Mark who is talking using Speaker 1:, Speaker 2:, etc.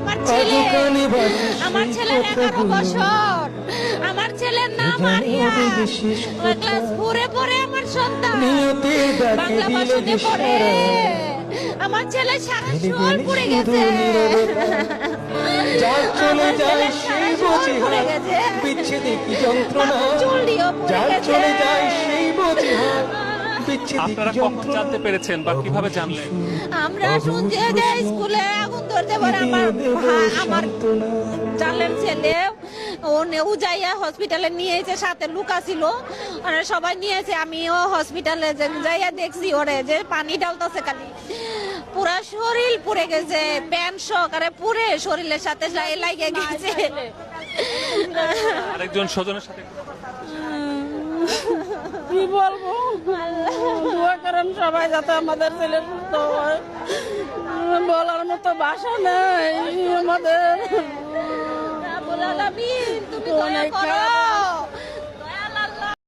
Speaker 1: আমার ছেলে, আমার ছেলের 11 বছর, আমার ছেলের নাম আরিয়া, ক্লাস 4-এ পড়ে আমার সন্তান, বাংলা ভাষণে পড়ে। আমার ছেলে সারা শরীর পুড়ে গেছে,
Speaker 2: যার চলে যায় সেই বোঝে
Speaker 1: পুড়ে গেছে,
Speaker 2: বিচ্ছেদে কি যন্ত্রণা,
Speaker 1: চুলটিও পুড়ে
Speaker 2: যার
Speaker 1: গেছে।
Speaker 2: চলে যায় সেই বোঝে
Speaker 3: আপনারা কখন জানতে পেরেছেন বা কিভাবে জানলেন?
Speaker 1: আমরা শুনছি যে স্কুলে আগুন ধরতে পারে। আমার জানলেন ছেলে উজাইয়া হসপিটালে নিয়েছে, সাথে লুকা ছিল, ওরা সবাই নিয়েছে। আমিও হসপিটালে যাইয়া দেখছি ওরে যে পানি ঢালতেছে, খালি পুরা শরীর পুড়ে গেছে, প্যান্ট সহকারে পুড়ে শরীরের সাথে লাগে গেছে।
Speaker 3: আরেকজন স্বজনের সাথে
Speaker 4: কি বলবো, দোয়া করেন সবাই যাতে আমাদের ছেলে সুস্থ হয়। বলার মতো ভাষা নেই আমাদের।
Speaker 1: তুমি দয়া
Speaker 4: অনেক
Speaker 1: করো।